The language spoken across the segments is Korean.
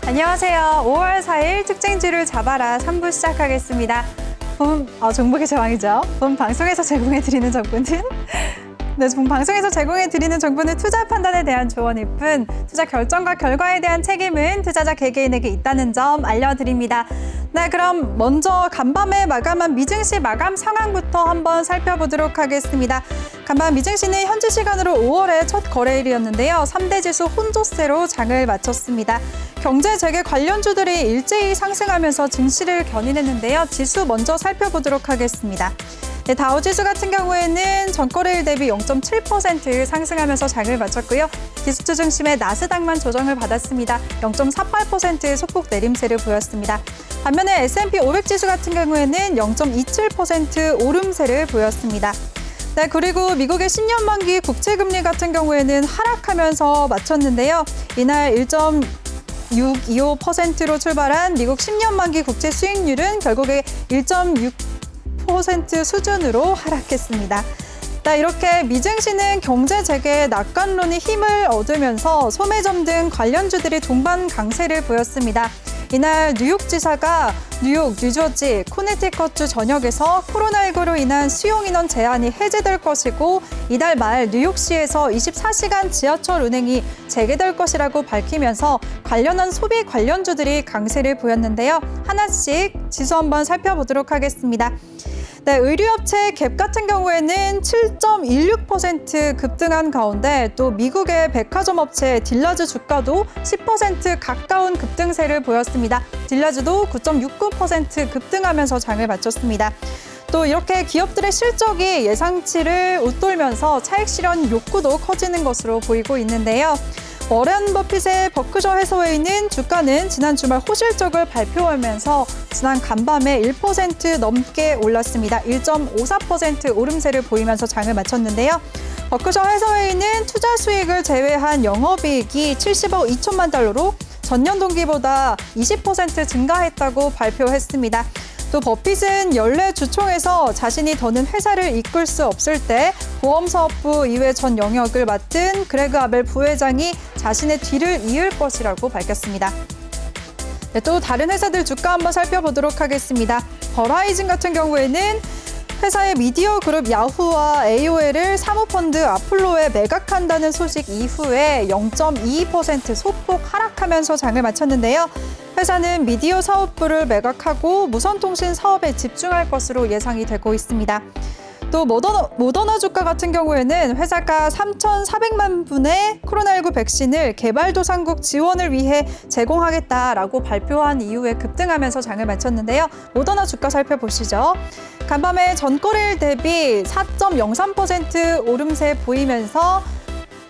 안녕하세요. 5월 4일 특징주를 잡아라 3부 시작하겠습니다. 종목의 제왕이죠. 본 방송에서 제공해드리는 정보는 본 방송에서 제공해드리는 정보는 투자 판단에 대한 조언일 뿐 투자 결정과 결과에 대한 책임은 투자자 개개인에게 있다는 점 알려드립니다. 네, 그럼 먼저 간밤에 마감한 미증시 마감 상황부터 한번 살펴보도록 하겠습니다. 간밤 미증시는 현지 시간으로 5월의 첫 거래일이었는데요. 3대 지수 혼조세로 장을 마쳤습니다. 경제 재개 관련주들이 일제히 상승하면서 증시를 견인했는데요. 지수 먼저 살펴보도록 하겠습니다. 네, 다우지수 같은 경우에는 전거래일 대비 0.7% 상승하면서 장을 마쳤고요. 기술주 중심의 나스닥만 조정을 받았습니다. 0.48%의 소폭 내림세를 보였습니다. 반면에 S&P 500 지수 같은 경우에는 0.27% 오름세를 보였습니다. 네, 그리고 미국의 10년 만기 국채금리 같은 경우에는 하락하면서 마쳤는데요. 이날 1.625%로 출발한 미국 10년 만기 국채 수익률은 결국에 1.6% 수준으로 하락했습니다. 네, 이렇게 미증시는 경제 재개의 낙관론이 힘을 얻으면서 소매점 등 관련주들이 동반 강세를 보였습니다. 이날 뉴욕지사가 뉴욕, 뉴저지, 코네티컷주 전역에서 코로나19로 인한 수용인원 제한이 해제될 것이고 이달 말 뉴욕시에서 24시간 지하철 운행이 재개될 것이라고 밝히면서 관련한 소비 관련주들이 강세를 보였는데요. 하나씩 지수 한번 살펴보도록 하겠습니다. 네, 의류업체 갭 같은 경우에는 7.16% 급등한 가운데 또 미국의 백화점 업체 딜러즈 주가도 10% 가까운 급등세를 보였습니다. 딜러즈도 9.69% 급등하면서 장을 마쳤습니다. 또 이렇게 기업들의 실적이 예상치를 웃돌면서 차익 실현 욕구도 커지는 것으로 보이고 있는데요. 워렌 버핏의 버크셔 해서웨이는 주가는 지난 주말 호실적을 발표하면서 지난 간밤에 1% 넘게 올랐습니다. 1.54% 오름세를 보이면서 장을 마쳤는데요. 버크셔 해서웨이는 투자 수익을 제외한 영업이익이 70억 2천만 달러로 전년 동기보다 20% 증가했다고 발표했습니다. 또 버핏은 연례 주총에서 자신이 더는 회사를 이끌 수 없을 때 보험사업부 이외 전 영역을 맡은 그레그 아벨 부회장이 자신의 뒤를 이을 것이라고 밝혔습니다. 네, 또 다른 회사들 주가 한번 살펴보도록 하겠습니다. 버라이즌 같은 경우에는 회사의 미디어 그룹 야후와 AOL을 사모펀드 아폴로에 매각한다는 소식 이후에 0.22% 소폭 하락하면서 장을 마쳤는데요. 회사는 미디어 사업부를 매각하고 무선통신 사업에 집중할 것으로 예상이 되고 있습니다. 또 모더나 주가 같은 경우에는 회사가 3,400만 분의 코로나19 백신을 개발도상국 지원을 위해 제공하겠다라고 발표한 이후에 급등하면서 장을 마쳤는데요. 모더나 주가 살펴보시죠. 간밤에 전거래일 대비 4.03% 오름세 보이면서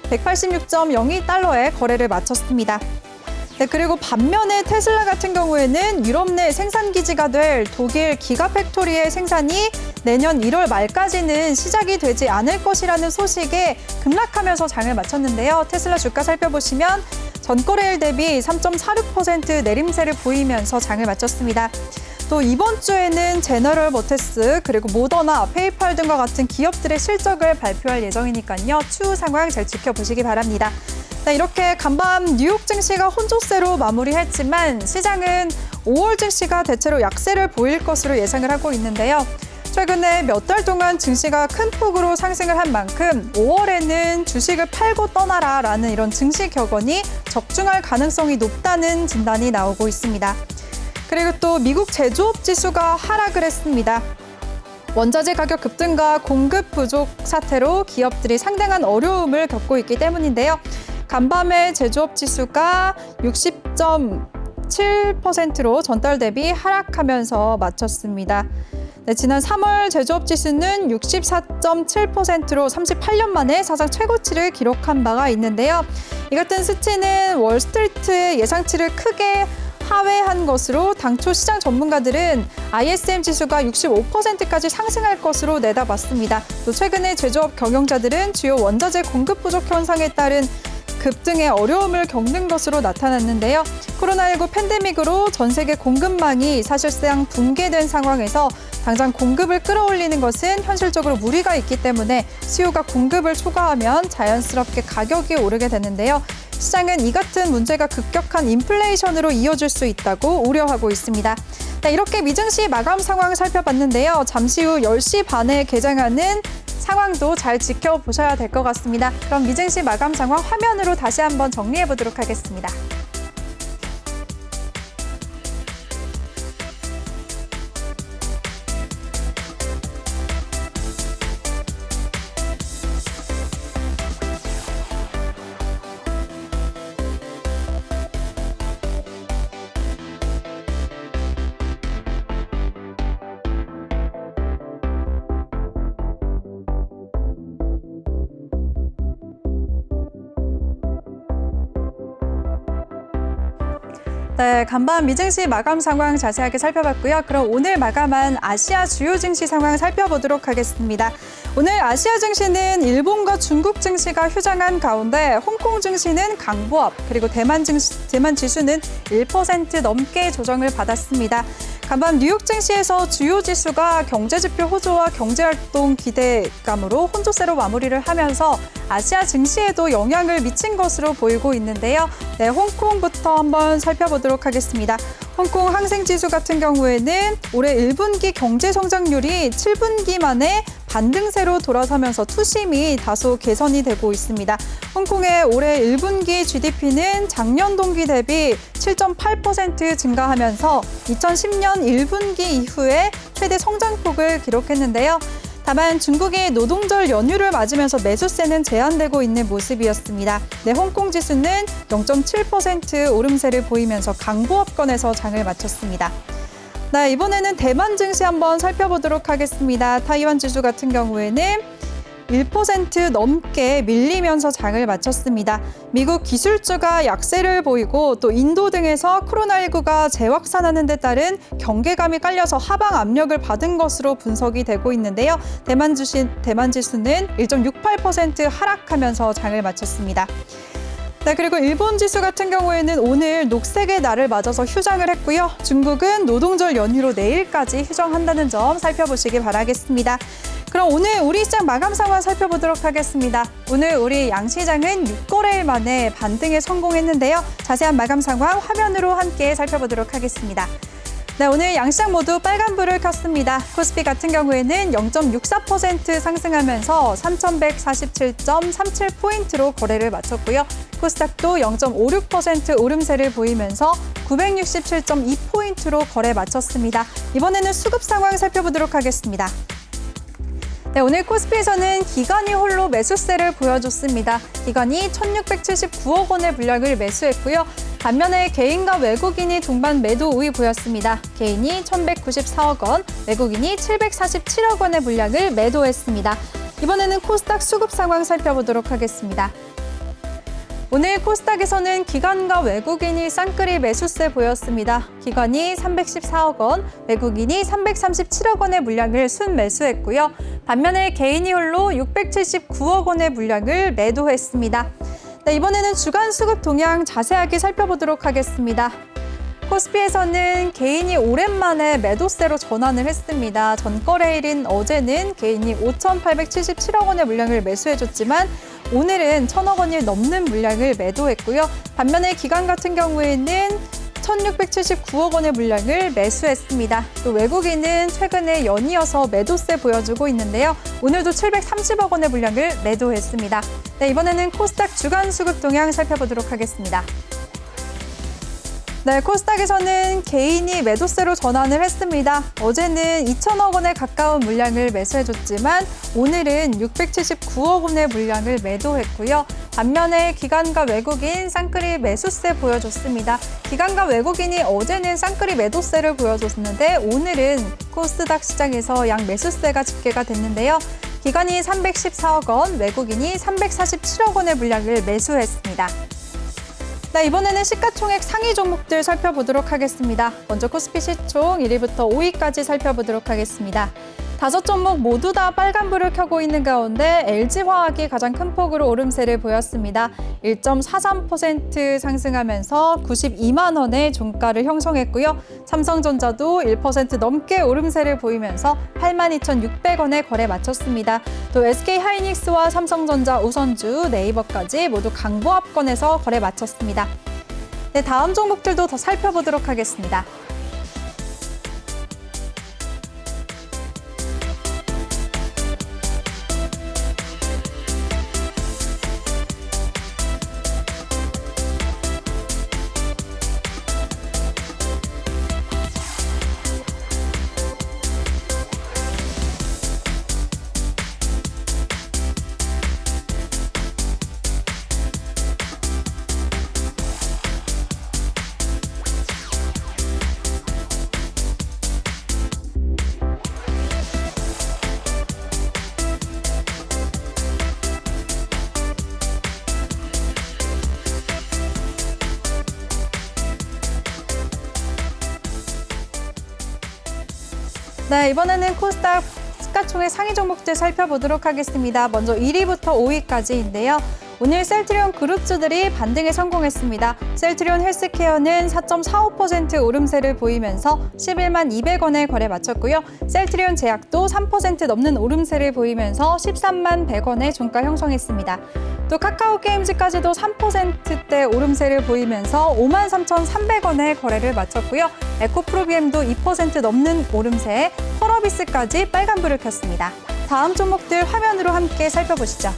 186.02달러에 거래를 마쳤습니다. 네, 그리고 반면에 테슬라 같은 경우에는 유럽 내 생산기지가 될 독일 기가팩토리의 생산이 내년 1월 말까지는 시작이 되지 않을 것이라는 소식에 급락하면서 장을 마쳤는데요. 테슬라 주가 살펴보시면 전거래일 대비 3.46% 내림세를 보이면서 장을 마쳤습니다. 또 이번 주에는 제너럴 모터스 그리고 모더나, 페이팔 등과 같은 기업들의 실적을 발표할 예정이니까요. 추후 상황 잘 지켜보시기 바랍니다. 네, 이렇게 간밤 뉴욕 증시가 혼조세로 마무리했지만 시장은 5월 증시가 대체로 약세를 보일 것으로 예상을 하고 있는데요. 최근에 몇 달 동안 증시가 큰 폭으로 상승을 한 만큼 5월에는 주식을 팔고 떠나라라는 이런 증시 격언이 적중할 가능성이 높다는 진단이 나오고 있습니다. 그리고 또 미국 제조업 지수가 하락을 했습니다. 원자재 가격 급등과 공급 부족 사태로 기업들이 상당한 어려움을 겪고 있기 때문인데요. 간밤에 제조업 지수가 60.7%로 전달 대비 하락하면서 마쳤습니다. 네, 지난 3월 제조업 지수는 64.7%로 38년 만에 사상 최고치를 기록한 바가 있는데요. 이 같은 수치는 월스트리트의 예상치를 크게 하회한 것으로 당초 시장 전문가들은 ISM 지수가 65%까지 상승할 것으로 내다봤습니다. 또 최근에 제조업 경영자들은 주요 원자재 공급 부족 현상에 따른 급등의 어려움을 겪는 것으로 나타났는데요. 코로나19 팬데믹으로 전 세계 공급망이 사실상 붕괴된 상황에서 당장 공급을 끌어올리는 것은 현실적으로 무리가 있기 때문에 수요가 공급을 초과하면 자연스럽게 가격이 오르게 되는데요. 시장은 이 같은 문제가 급격한 인플레이션으로 이어질 수 있다고 우려하고 있습니다. 네, 이렇게 미증시 마감 상황 살펴봤는데요. 잠시 후 10시 반에 개장하는 상황도 잘 지켜보셔야 될 것 같습니다. 그럼 미증시 마감 상황 화면으로 다시 한번 정리해 보도록 하겠습니다. 네, 간밤 미증시 마감 상황 자세하게 살펴봤고요. 그럼 오늘 마감한 아시아 주요 증시 상황 살펴보도록 하겠습니다. 오늘 아시아 증시는 일본과 중국 증시가 휴장한 가운데 홍콩 증시는 강보합, 그리고 대만 지수는 1% 넘게 조정을 받았습니다. 간밤 뉴욕 증시에서 주요 지수가 경제지표 호조와 경제활동 기대감으로 혼조세로 마무리를 하면서 아시아 증시에도 영향을 미친 것으로 보이고 있는데요. 네, 홍콩부터 한번 살펴보도록 하겠습니다. 홍콩 항생지수 같은 경우에는 올해 1분기 경제성장률이 7분기 만에 반등세로 돌아서면서 투심이 다소 개선이 되고 있습니다. 홍콩의 올해 1분기 GDP는 작년 동기 대비 7.8% 증가하면서 2010년 1분기 이후에 최대 성장폭을 기록했는데요. 다만 중국이 노동절 연휴를 맞으면서 매수세는 제한되고 있는 모습이었습니다. 네, 홍콩 지수는 0.7% 오름세를 보이면서 강보합권에서 장을 마쳤습니다. 네, 이번에는 대만 증시 한번 살펴보도록 하겠습니다. 타이완 지수 같은 경우에는 1% 넘게 밀리면서 장을 마쳤습니다. 미국 기술주가 약세를 보이고 또 인도 등에서 코로나19가 재확산하는 데 따른 경계감이 깔려서 하방 압력을 받은 것으로 분석이 되고 있는데요. 대만 지수는 1.68% 하락하면서 장을 마쳤습니다. 네, 그리고 일본 지수 같은 경우에는 오늘 녹색의 날을 맞아서 휴장을 했고요. 중국은 노동절 연휴로 내일까지 휴정한다는 점 살펴보시기 바라겠습니다. 그럼 오늘 우리 시장 마감 상황 살펴보도록 하겠습니다. 오늘 우리 양시장은 6거래일 만에 반등에 성공했는데요. 자세한 마감 상황 화면으로 함께 살펴보도록 하겠습니다. 네, 오늘 양시장 모두 빨간불을 켰습니다. 코스피 같은 경우에는 0.64% 상승하면서 3,147.37포인트로 거래를 마쳤고요. 코스닥도 0.56% 오름세를 보이면서 967.2포인트로 거래 마쳤습니다. 이번에는 수급 상황 살펴보도록 하겠습니다. 네, 오늘 코스피에서는 기관이 홀로 매수세를 보여줬습니다. 기관이 1,679억 원의 물량을 매수했고요. 반면에 개인과 외국인이 동반 매도 우위 보였습니다. 개인이 1,194억 원, 외국인이 747억 원의 물량을 매도했습니다. 이번에는 코스닥 수급 상황 살펴보도록 하겠습니다. 오늘 코스닥에서는 기관과 외국인이 쌍끌이 매수세 보였습니다. 기관이 314억 원, 외국인이 337억 원의 물량을 순매수했고요. 반면에 개인이 홀로 679억 원의 물량을 매도했습니다. 네, 이번에는 주간 수급 동향 자세하게 살펴보도록 하겠습니다. 코스피에서는 개인이 오랜만에 매도세로 전환을 했습니다. 전거래일인 어제는 개인이 5,877억 원의 물량을 매수해줬지만 오늘은 1,000억 원이 넘는 물량을 매도했고요. 반면에 기관 같은 경우에는 1,679억 원의 물량을 매수했습니다. 또 외국인은 최근에 연이어서 매도세 보여주고 있는데요. 오늘도 730억 원의 물량을 매도했습니다. 네, 이번에는 코스닥 주간 수급 동향 살펴보도록 하겠습니다. 네, 코스닥에서는 개인이 매도세로 전환을 했습니다. 어제는 2천억 원에 가까운 물량을 매수해줬지만 오늘은 679억 원의 물량을 매도했고요. 반면에 기관과 외국인 쌍끌이 매수세 보여줬습니다. 기관과 외국인이 어제는 쌍끌이 매도세를 보여줬는데 오늘은 코스닥 시장에서 양 매수세가 집계가 됐는데요. 기관이 314억 원, 외국인이 347억 원의 물량을 매수했습니다. 네, 이번에는 시가총액 상위 종목들 살펴보도록 하겠습니다. 먼저 코스피 시총 1위부터 5위까지 살펴보도록 하겠습니다. 5종목 모두 다 빨간불을 켜고 있는 가운데 LG화학이 가장 큰 폭으로 오름세를 보였습니다. 1.43% 상승하면서 92만 원의 종가를 형성했고요. 삼성전자도 1% 넘게 오름세를 보이면서 82,600원에 거래 마쳤습니다. 또 SK하이닉스와 삼성전자, 우선주, 네이버까지 모두 강보합권에서 거래 마쳤습니다. 네, 다음 종목들도 더 살펴보도록 하겠습니다. 네, 이번에는 코스닥 시가총액 상위 종목들 살펴보도록 하겠습니다. 먼저 1위부터 5위까지인데요. 오늘 셀트리온 그룹주들이 반등에 성공했습니다. 셀트리온 헬스케어는 4.45% 오름세를 보이면서 11만 200원에 거래 마쳤고요. 셀트리온 제약도 3% 넘는 오름세를 보이면서 13만 100원에 종가 형성했습니다. 또 카카오게임즈까지도 3%대 오름세를 보이면서 5만 3,300원에 거래를 마쳤고요. 에코프로비엠도 2% 넘는 오름세에 펄어비스까지 빨간불을 켰습니다. 다음 종목들 화면으로 함께 살펴보시죠.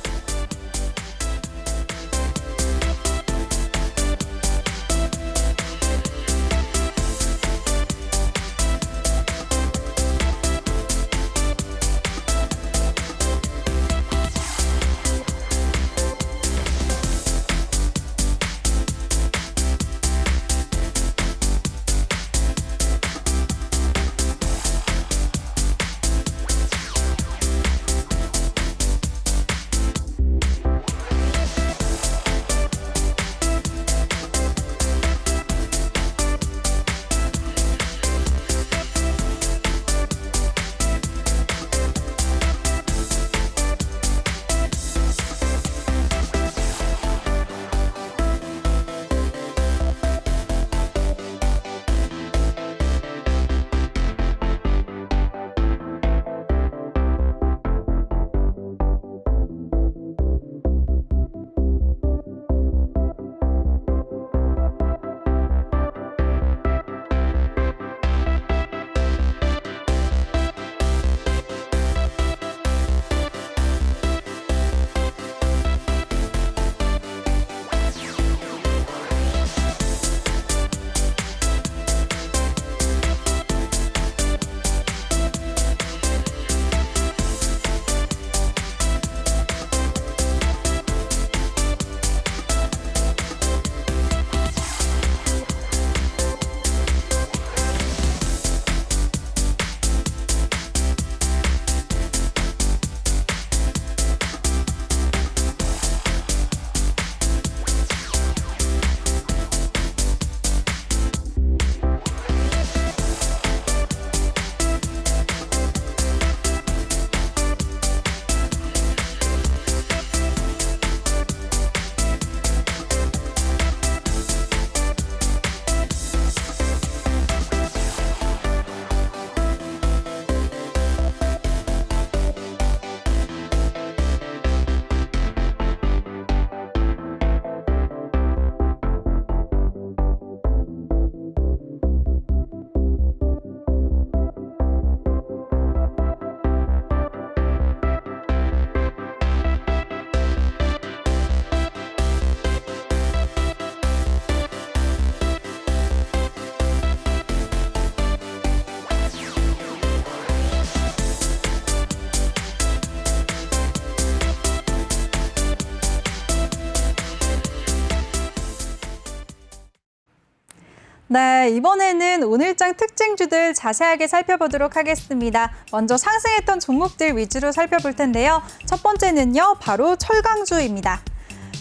네, 이번에는 오늘장 특징주들 자세하게 살펴보도록 하겠습니다. 먼저 상승했던 종목들 위주로 살펴볼 텐데요. 첫 번째는요, 바로 철강주입니다.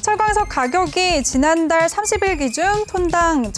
철강석 가격이 지난달 30일 기준 톤당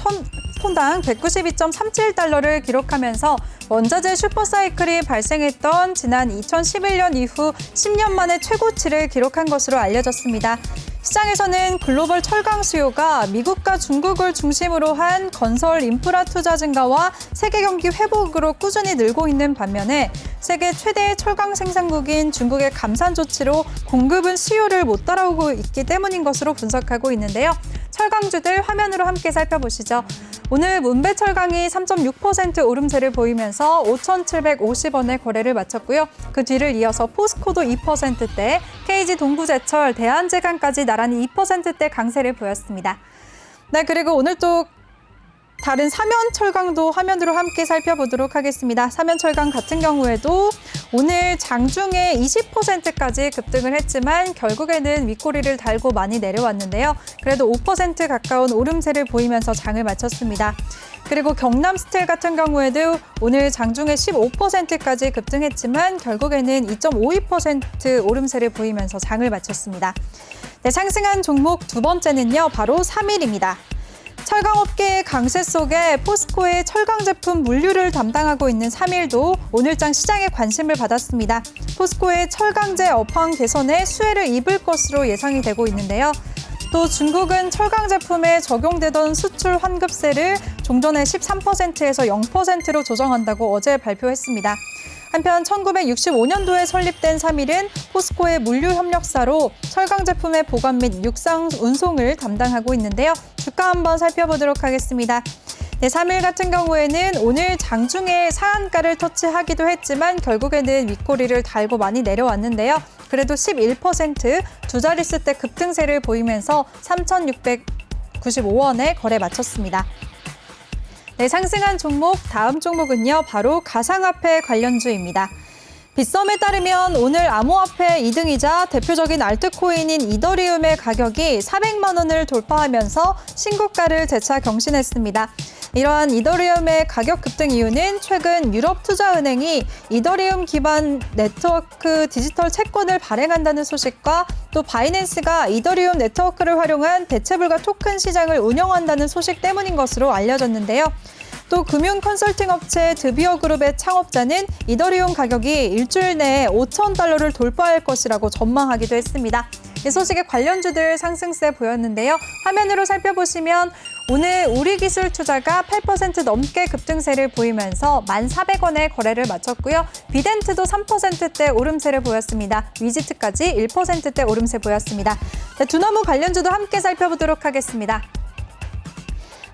쿠폰당 192.37달러를 기록하면서 원자재 슈퍼사이클이 발생했던 지난 2011년 이후 10년 만에 최고치를 기록한 것으로 알려졌습니다. 시장에서는 글로벌 철강 수요가 미국과 중국을 중심으로 한 건설 인프라 투자 증가와 세계 경기 회복으로 꾸준히 늘고 있는 반면에 세계 최대의 철강 생산국인 중국의 감산 조치로 공급은 수요를 못 따라오고 있기 때문인 것으로 분석하고 있는데요. 철강주들 화면으로 함께 살펴보시죠. 오늘 문배철강이 3.6% 오름세를 보이면서 5,750원에 거래를 마쳤고요. 그 뒤를 이어서 포스코도 2%대, KG 동부제철, 대한제강까지 나란히 2%대 강세를 보였습니다. 네, 그리고 오늘 또 다른 사면철강도 화면으로 함께 살펴보도록 하겠습니다. 사면철강 같은 경우에도 오늘 장중에 20%까지 급등을 했지만 결국에는 윗꼬리를 달고 많이 내려왔는데요. 그래도 5% 가까운 오름세를 보이면서 장을 마쳤습니다. 그리고 경남스틸 같은 경우에도 오늘 장중에 15%까지 급등했지만 결국에는 2.52% 오름세를 보이면서 장을 마쳤습니다. 네, 상승한 종목 두 번째는요, 바로 사밀입니다. 철강업계의 강세 속에 포스코의 철강 제품 물류를 담당하고 있는 사밀도 오늘장 시장의 관심을 받았습니다. 포스코의 철강제 업황 개선에 수혜를 입을 것으로 예상이 되고 있는데요. 또 중국은 철강 제품에 적용되던 수출 환급세를 종전의 13%에서 0%로 조정한다고 어제 발표했습니다. 한편 1965년도에 설립된 사밀은 포스코의 물류 협력사로 철강 제품의 보관 및 육상 운송을 담당하고 있는데요. 주가 한번 살펴보도록 하겠습니다. 네, 사밀 같은 경우에는 오늘 장중에 상한가를 터치하기도 했지만 결국에는 윗꼬리를 달고 많이 내려왔는데요. 그래도 11% 두 자릿수 대 급등세를 보이면서 3,695원에 거래 마쳤습니다. 네, 상승한 종목, 다음 종목은요, 바로 가상화폐 관련주입니다. 빗썸에 따르면 오늘 암호화폐 2등이자 대표적인 알트코인인 이더리움의 가격이 400만 원을 돌파하면서 신고가를 재차 경신했습니다. 이러한 이더리움의 가격 급등 이유는 최근 유럽투자은행이 이더리움 기반 네트워크 디지털 채권을 발행한다는 소식과 또 바이낸스가 이더리움 네트워크를 활용한 대체불가 토큰 시장을 운영한다는 소식 때문인 것으로 알려졌는데요. 또 금융 컨설팅 업체 드비어그룹의 창업자는 이더리움 가격이 일주일 내에 5,000달러를 돌파할 것이라고 전망하기도 했습니다. 이 소식에 관련주들 상승세 보였는데요. 화면으로 살펴보시면 오늘 우리기술투자가 8% 넘게 급등세를 보이면서 1,400원에 거래를 마쳤고요. 비덴트도 3%대 오름세를 보였습니다. 위지트까지 1%대 오름세 보였습니다. 네, 두나무 관련주도 함께 살펴보도록 하겠습니다.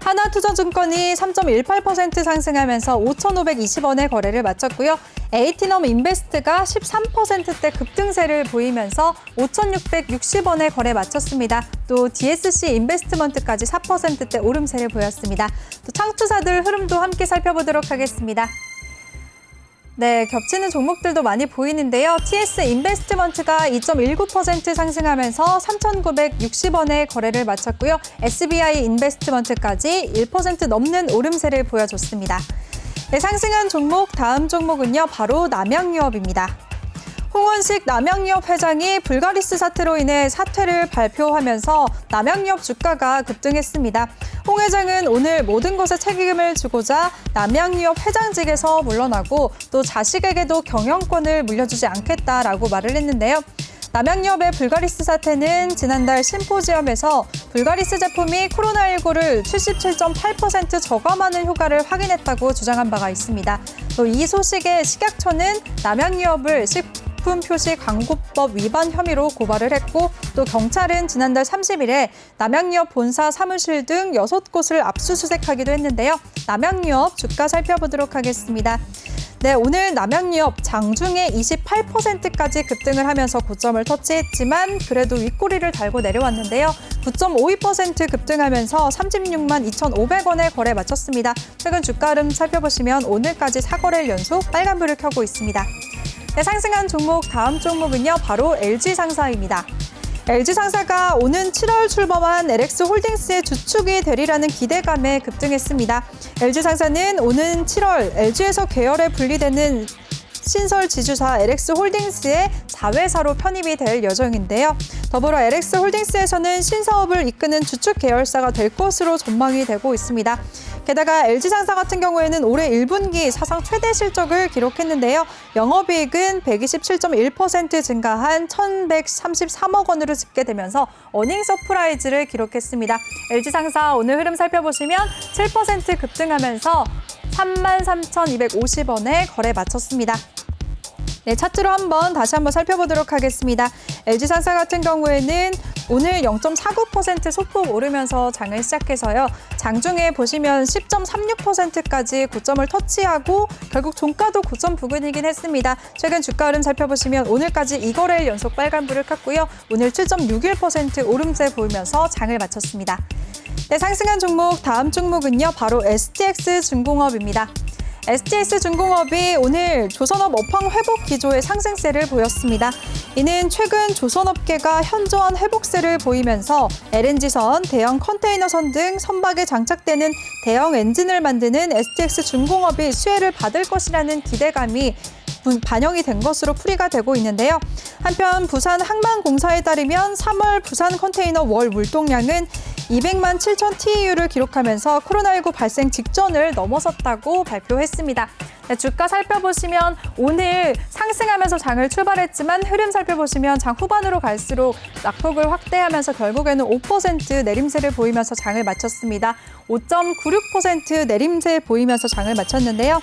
하나투자증권이 3.18% 상승하면서 5,520원에 거래를 마쳤고요. 에이티넘 인베스트가 13%대 급등세를 보이면서 5,660원에 거래 마쳤습니다. 또 DSC 인베스트먼트까지 4%대 오름세를 보였습니다. 또 창투사들 흐름도 함께 살펴보도록 하겠습니다. 네, 겹치는 종목들도 많이 보이는데요. TS 인베스트먼트가 2.19% 상승하면서 3,960원에 거래를 마쳤고요. SBI 인베스트먼트까지 1% 넘는 오름세를 보여줬습니다. 네, 상승한 종목, 다음 종목은요, 바로 남양유업입니다. 홍원식 남양유업 회장이 불가리스 사태로 인해 사퇴를 발표하면서 남양유업 주가가 급등했습니다. 홍 회장은 오늘 모든 것에 책임을 지고자 남양유업 회장직에서 물러나고 또 자식에게도 경영권을 물려주지 않겠다라고 말을 했는데요. 남양유업의 불가리스 사태는 지난달 심포지엄에서 불가리스 제품이 코로나19를 77.8% 저감하는 효과를 확인했다고 주장한 바가 있습니다. 또 이 소식에 식약처는 남양유업을 식품표시광고법 위반 혐의로 고발을 했고 또 경찰은 지난달 30일에 남양유업 본사 사무실 등 6곳을 압수수색하기도 했는데요. 남양유업 주가 살펴보도록 하겠습니다. 네, 오늘 남양유업 장중에 28%까지 급등을 하면서 고점을 터치했지만 그래도 윗꼬리를 달고 내려왔는데요. 9.52% 급등하면서 36만 2,500원에 거래 마쳤습니다. 최근 주가 흐름 살펴보시면 오늘까지 4거래일 연속 빨간불을 켜고 있습니다. 네, 상승한 종목, 다음 종목은요, 바로 LG상사입니다. LG상사가 오는 7월 출범한 LX홀딩스의 주축이 되리라는 기대감에 급등했습니다. LG상사는 오는 7월 LG에서 계열에 분리되는 신설 지주사 LX홀딩스의 자회사로 편입이 될 예정인데요. 더불어 LX홀딩스에서는 신사업을 이끄는 주축 계열사가 될 것으로 전망이 되고 있습니다. 게다가 LG상사 같은 경우에는 올해 1분기 사상 최대 실적을 기록했는데요. 영업이익은 127.1% 증가한 1,133억 원으로 집계되면서 어닝 서프라이즈를 기록했습니다. LG상사 오늘 흐름 살펴보시면 7% 급등하면서 33,250원에 거래 마쳤습니다. 네, 차트로 다시 한번 살펴보도록 하겠습니다. LG상사 같은 경우에는 오늘 0.49% 소폭 오르면서 장을 시작해서요. 장중에 보시면 10.36%까지 고점을 터치하고 결국 종가도 고점 부근이긴 했습니다. 최근 주가 흐름 살펴보시면 오늘까지 2거래일 연속 빨간불을 켰고요. 오늘 7.61% 오름세 보이면서 장을 마쳤습니다. 네, 상승한 종목 다음 종목은요. 바로 STX중공업입니다. STX중공업이 오늘 조선업 업황 회복 기조의 상승세를 보였습니다. 이는 최근 조선업계가 현저한 회복세를 보이면서 LNG선, 대형 컨테이너선 등 선박에 장착되는 대형 엔진을 만드는 STX중공업이 수혜를 받을 것이라는 기대감이 반영이 된 것으로 풀이가 되고 있는데요. 한편 부산 항만공사에 따르면 3월 부산 컨테이너 월 물동량은 200만 7천 TEU를 기록하면서 코로나19 발생 직전을 넘어섰다고 발표했습니다. 네, 주가 살펴보시면 오늘 상승하면서 장을 출발했지만 흐름 살펴보시면 장 후반으로 갈수록 낙폭을 확대하면서 결국에는 5% 내림세를 보이면서 장을 마쳤습니다. 5.96% 내림세 보이면서 장을 마쳤는데요.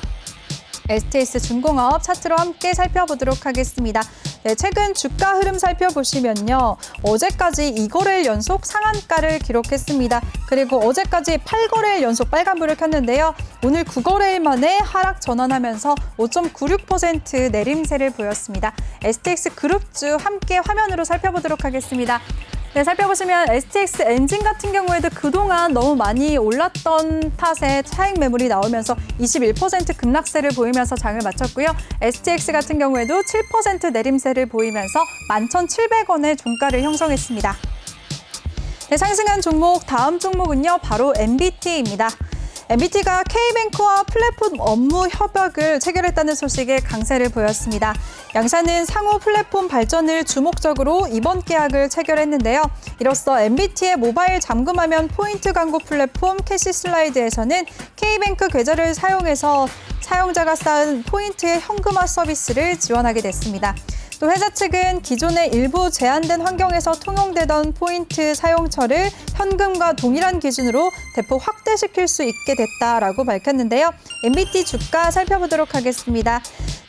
STX중공업 차트로 함께 살펴보도록 하겠습니다. 네, 최근 주가 흐름 살펴보시면요. 어제까지 2거래일 연속 상한가를 기록했습니다. 그리고 어제까지 8거래일 연속 빨간불을 켰는데요. 오늘 9거래일 만에 하락 전환하면서 5.96% 내림세를 보였습니다. STX그룹주 함께 화면으로 살펴보도록 하겠습니다. 네, 살펴보시면 STX 엔진 같은 경우에도 그동안 너무 많이 올랐던 탓에 차익 매물이 나오면서 21% 급락세를 보이면서 장을 마쳤고요. STX 같은 경우에도 7% 내림세를 보이면서 11,700원의 종가를 형성했습니다. 네, 상승한 종목 다음 종목은요. 바로 MBT입니다. MBT가 K뱅크와 플랫폼 업무 협약을 체결했다는 소식에 강세를 보였습니다. 양사는 상호 플랫폼 발전을 주목적으로 이번 계약을 체결했는데요. 이로써 MBT의 모바일 잠금화면 포인트 광고 플랫폼 캐시슬라이드에서는 K뱅크 계좌를 사용해서 사용자가 쌓은 포인트의 현금화 서비스를 지원하게 됐습니다. 또 회사 측은 기존의 일부 제한된 환경에서 통용되던 포인트 사용처를 현금과 동일한 기준으로 대폭 확대시킬 수 있게 됐다라고 밝혔는데요. MBT 주가 살펴보도록 하겠습니다.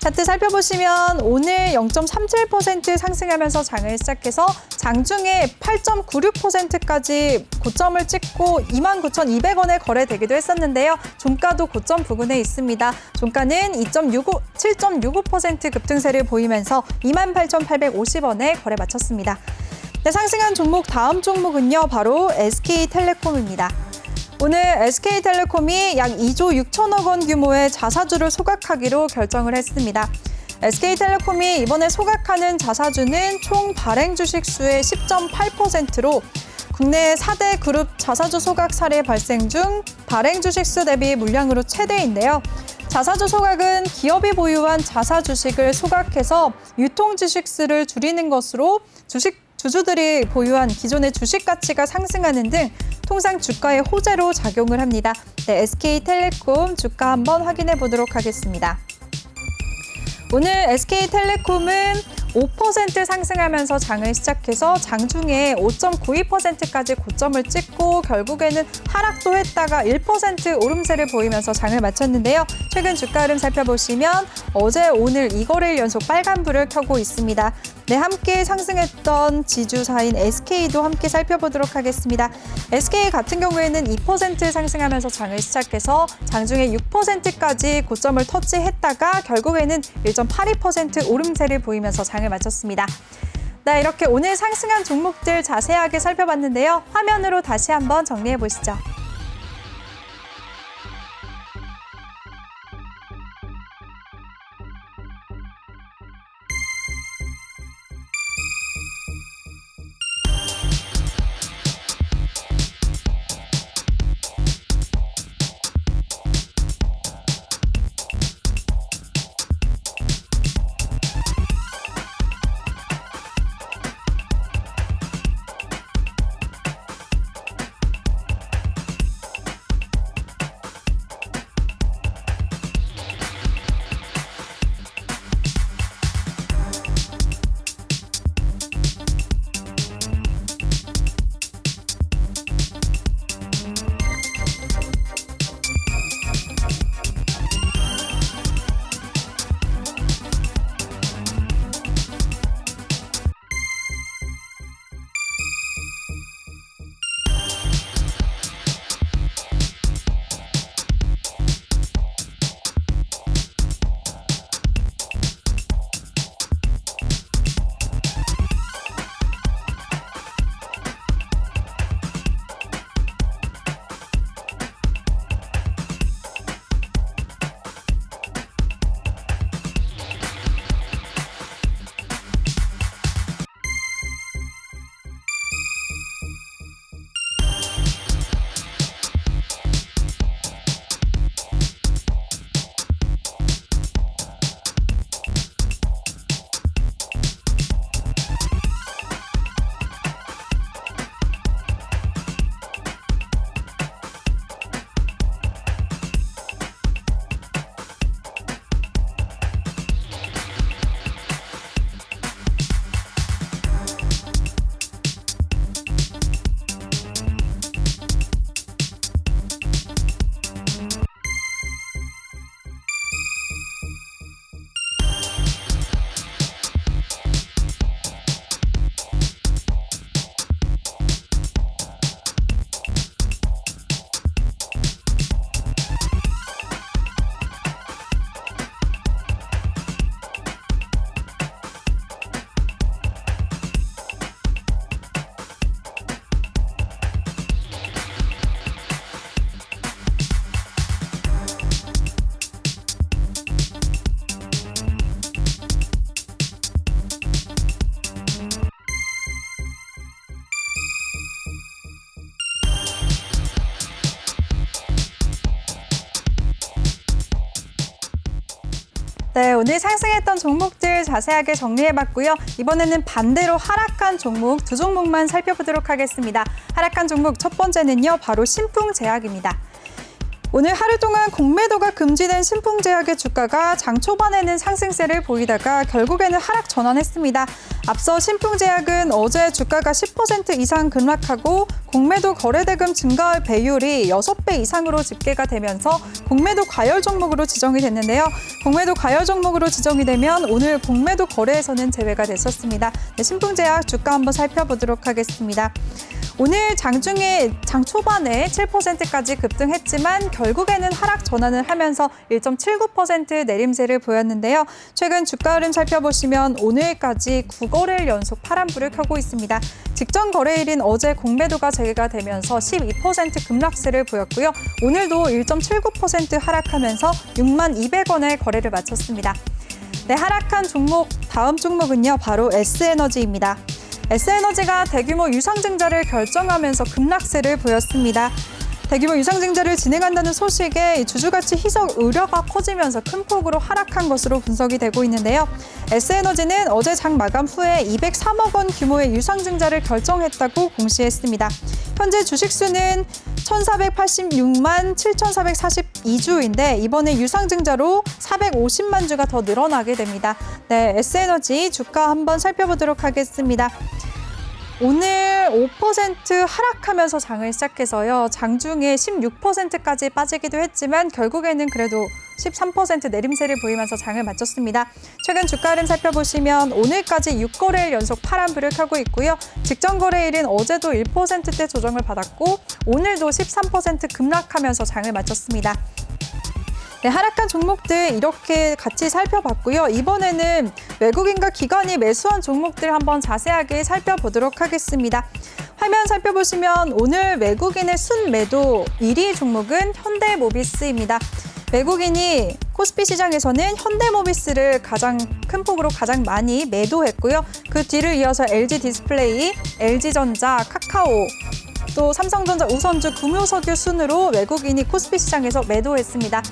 차트 살펴보시면 오늘 0.37% 상승하면서 장을 시작해서 장중에 8.96%까지 고점을 찍고 29,200원에 거래되기도 했었는데요. 종가도 고점 부근에 있습니다. 종가는 7.65% 급등세를 보이면서 28,850원에 거래 마쳤습니다. 네, 상승한 종목 다음 종목은요. 바로 SK텔레콤입니다. 오늘 SK텔레콤이 약 2조 6천억 원 규모의 자사주를 소각하기로 결정을 했습니다. SK텔레콤이 이번에 소각하는 자사주는 총 발행 주식 수의 10.8%로 국내 4대 그룹 자사주 소각 사례 발생 중 발행 주식 수 대비 물량으로 최대인데요. 자사주 소각은 기업이 보유한 자사 주식을 소각해서 유통 주식 수를 줄이는 것으로 주주들이 보유한 기존의 주식 가치가 상승하는 등 통상 주가의 호재로 작용을 합니다. 네, SK텔레콤 주가 한번 확인해 보도록 하겠습니다. 오늘 SK텔레콤은 5% 상승하면서 장을 시작해서 장중에 5.92%까지 고점을 찍고 결국에는 하락도 했다가 1% 오름세를 보이면서 장을 마쳤는데요. 최근 주가 흐름 살펴보시면 어제 오늘 2거래일 연속 빨간불을 켜고 있습니다. 네, 함께 상승했던 지주사인 SK도 함께 살펴보도록 하겠습니다. SK 같은 경우에는 2% 상승하면서 장을 시작해서 장중에 6%까지 고점을 터치했다가 결국에는 1.82% 오름세를 보이면서 장을 마쳤습니다. 네, 이렇게 오늘 상승한 종목들 자세하게 살펴봤는데요. 화면으로 다시 한번 정리해 보시죠. 네, 오늘 상승했던 종목들 자세하게 정리해봤고요. 이번에는 반대로 하락한 종목 두 종목만 살펴보도록 하겠습니다. 하락한 종목 첫 번째는요, 바로 신풍제약입니다. 오늘 하루 동안 공매도가 금지된 신풍제약의 주가가 장 초반에는 상승세를 보이다가 결국에는 하락 전환했습니다. 앞서 신풍제약은 어제 주가가 10% 이상 급락하고 공매도 거래대금 증가 배율이 6배 이상으로 집계가 되면서 공매도 과열 종목으로 지정이 됐는데요. 공매도 과열 종목으로 지정이 되면 오늘 공매도 거래에서는 제외가 됐었습니다. 네, 신풍제약 주가 한번 살펴보도록 하겠습니다. 오늘 장중에 장 초반에 7%까지 급등했지만 결국에는 하락 전환을 하면서 1.79% 내림세를 보였는데요. 최근 주가 흐름 살펴보시면 오늘까지 9거래일 연속 파란불을 켜고 있습니다. 직전 거래일인 어제 공매도가 재개가 되면서 12% 급락세를 보였고요. 오늘도 1.79% 하락하면서 6,200원에 거래를 마쳤습니다. 네, 하락한 종목, 다음 종목은요, 바로 S에너지입니다. S에너지가 대규모 유상증자를 결정하면서 급락세를 보였습니다. 대규모 유상증자를 진행한다는 소식에 주주가치 희석 우려가 커지면서 큰 폭으로 하락한 것으로 분석이 되고 있는데요. S에너지는 어제 장 마감 후에 203억 원 규모의 유상증자를 결정했다고 공시했습니다. 현재 주식수는 1,486만 7,442주인데 이번에 유상증자로 450만 주가 더 늘어나게 됩니다. 네, S에너지 주가 한번 살펴보도록 하겠습니다. 오늘 5% 하락하면서 장을 시작해서요. 장중에 16%까지 빠지기도 했지만 결국에는 그래도 13% 내림세를 보이면서 장을 마쳤습니다. 최근 주가 흐름 살펴보시면 오늘까지 6거래일 연속 파란불을 켜고 있고요. 직전 거래일은 어제도 1%대 조정을 받았고 오늘도 13% 급락하면서 장을 마쳤습니다. 네, 하락한 종목들 이렇게 같이 살펴봤고요. 이번에는 외국인과 기관이 매수한 종목들 한번 자세하게 살펴보도록 하겠습니다. 화면 살펴보시면 오늘 외국인의 순매도 1위 종목은 현대모비스입니다. 외국인이 코스피 시장에서는 현대모비스를 가장 큰 폭으로 가장 많이 매도했고요. 그 뒤를 이어서 LG디스플레이, LG전자, 카카오, 또 삼성전자, 우선주, 금호석유 순으로 외국인이 코스피 시장에서 매도했습니다.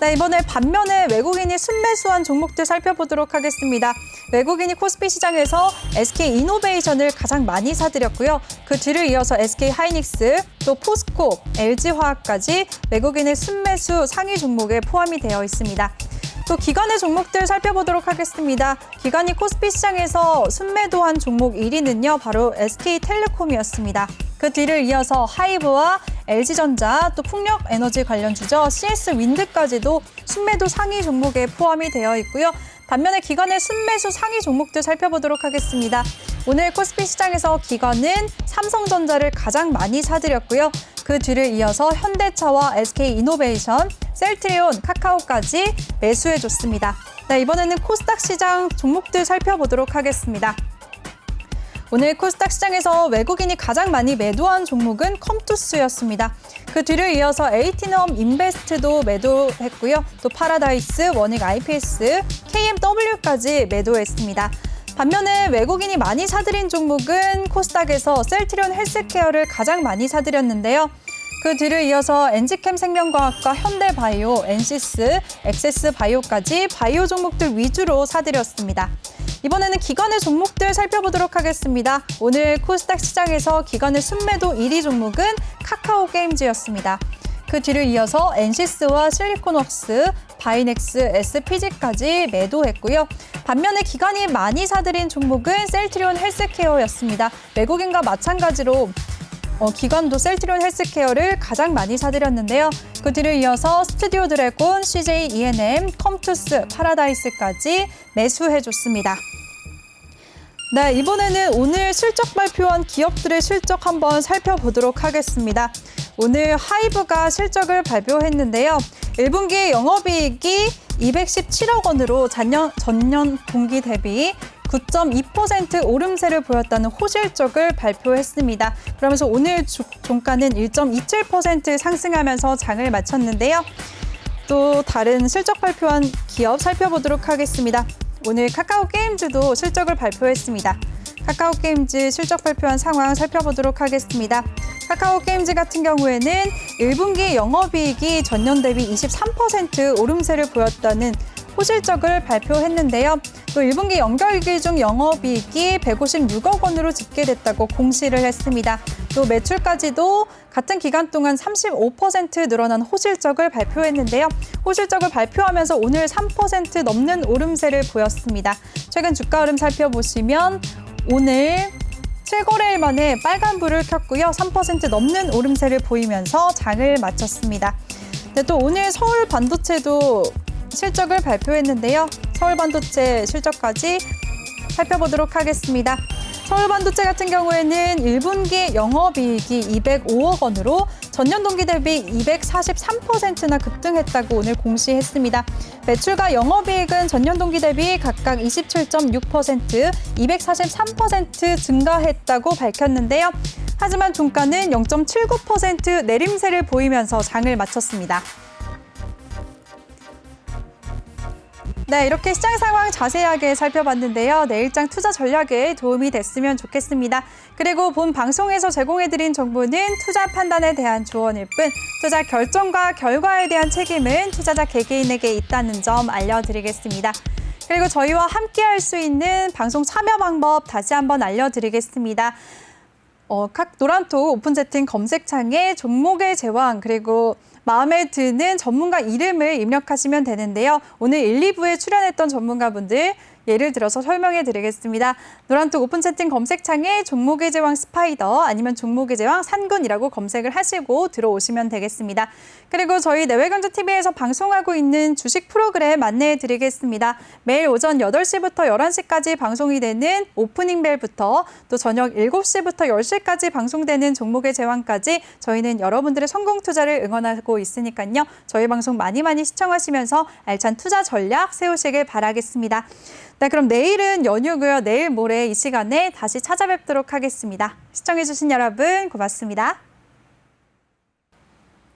네, 이번에 반면에 외국인이 순매수한 종목들 살펴보도록 하겠습니다. 외국인이 코스피 시장에서 SK이노베이션을 가장 많이 사들였고요. 그 뒤를 이어서 SK하이닉스, 또 포스코, LG화학까지 외국인의 순매수 상위 종목에 포함이 되어 있습니다. 또 기관의 종목들 살펴보도록 하겠습니다. 기관이 코스피 시장에서 순매도한 종목 1위는요, 바로 SK텔레콤이었습니다. 그 뒤를 이어서 하이브와 LG전자, 또 풍력에너지 관련주죠. CS윈드까지도 순매도 상위 종목에 포함이 되어 있고요. 반면에 기관의 순매수 상위 종목들 살펴보도록 하겠습니다. 오늘 코스피 시장에서 기관은 삼성전자를 가장 많이 사들였고요. 그 뒤를 이어서 현대차와 SK이노베이션, 셀트리온, 카카오까지 매수해줬습니다. 네, 이번에는 코스닥 시장 종목들 살펴보도록 하겠습니다. 오늘 코스닥 시장에서 외국인이 가장 많이 매도한 종목은 컴투스였습니다. 그 뒤를 이어서 에이티넘 인베스트도 매도했고요. 또 파라다이스, 원익 IPS, KMW까지 매도했습니다. 반면에 외국인이 많이 사들인 종목은 코스닥에서 셀트리온 헬스케어를 가장 많이 사들였는데요. 그 뒤를 이어서 엔지캠 생명과학과 현대바이오, 엔시스, 엑세스바이오까지 바이오 종목들 위주로 사들였습니다. 이번에는 기관의 종목들 살펴보도록 하겠습니다. 오늘 코스닥 시장에서 기관의 순매도 1위 종목은 카카오게임즈였습니다. 그 뒤를 이어서 엔시스와 실리콘웍스, 바이넥스, SPG까지 매도했고요. 반면에 기관이 많이 사들인 종목은 셀트리온 헬스케어였습니다. 외국인과 마찬가지로 기관도 셀트리온 헬스케어를 가장 많이 사들였는데요. 그 뒤를 이어서 스튜디오 드래곤, CJ E&M, 컴투스, 파라다이스까지 매수해줬습니다. 네, 이번에는 오늘 실적 발표한 기업들의 실적 한번 살펴보도록 하겠습니다. 오늘 하이브가 실적을 발표했는데요. 1분기 영업이익이 217억 원으로 전년 동기 대비 9.2% 오름세를 보였다는 호실적을 발표했습니다. 그러면서 오늘 종가는 1.27% 상승하면서 장을 마쳤는데요. 또 다른 실적 발표한 기업 살펴보도록 하겠습니다. 오늘 카카오게임즈도 실적을 발표했습니다. 카카오게임즈 실적 발표한 상황 살펴보도록 하겠습니다. 카카오게임즈 같은 경우에는 1분기 영업이익이 전년 대비 23% 오름세를 보였다는 호실적을 발표했는데요. 또 1분기 연결기 중 영업이익이 156억 원으로 집계됐다고 공시를 했습니다. 또 매출까지도 같은 기간 동안 35% 늘어난 호실적을 발표했는데요. 호실적을 발표하면서 오늘 3% 넘는 오름세를 보였습니다. 최근 주가 흐름 살펴보시면 오늘 7거래일 만에 빨간불을 켰고요. 3% 넘는 오름세를 보이면서 장을 마쳤습니다. 네, 또 오늘 서울 반도체도 실적을 발표했는데요. 서울 반도체 실적까지 살펴보도록 하겠습니다. 서울 반도체 같은 경우에는 1분기 영업이익이 205억 원으로 전년 동기 대비 243%나 급등했다고 오늘 공시했습니다. 매출과 영업이익은 전년 동기 대비 각각 27.6%, 243% 증가했다고 밝혔는데요. 하지만 종가는 0.79% 내림세를 보이면서 장을 마쳤습니다. 네, 이렇게 시장 상황 자세하게 살펴봤는데요. 내일장 투자 전략에 도움이 됐으면 좋겠습니다. 그리고 본 방송에서 제공해드린 정보는 투자 판단에 대한 조언일 뿐 투자 결정과 결과에 대한 책임은 투자자 개개인에게 있다는 점 알려드리겠습니다. 그리고 저희와 함께할 수 있는 방송 참여 방법 다시 한번 알려드리겠습니다. 각 노란톡 오픈 채팅 검색창에 종목의 제왕 그리고 마음에 드는 전문가 이름을 입력하시면 되는데요. 오늘 1, 2부에 출연했던 전문가분들 예를 들어서 설명해 드리겠습니다. 노란톡 오픈 채팅 검색창에 종목의 제왕 스파이더 아니면 종목의 제왕 산군이라고 검색을 하시고 들어오시면 되겠습니다. 그리고 저희 내외경제TV에서 방송하고 있는 주식 프로그램 안내해 드리겠습니다. 매일 오전 8시부터 11시까지 방송이 되는 오프닝벨부터 또 저녁 7시부터 10시까지 방송되는 종목의 제왕까지 저희는 여러분들의 성공 투자를 응원하고 있으니까요. 저희 방송 많이 시청하시면서 알찬 투자 전략 세우시길 바라겠습니다. 네, 그럼 내일은 연휴고요. 내일 모레 이 시간에 다시 찾아뵙도록 하겠습니다. 시청해주신 여러분 고맙습니다.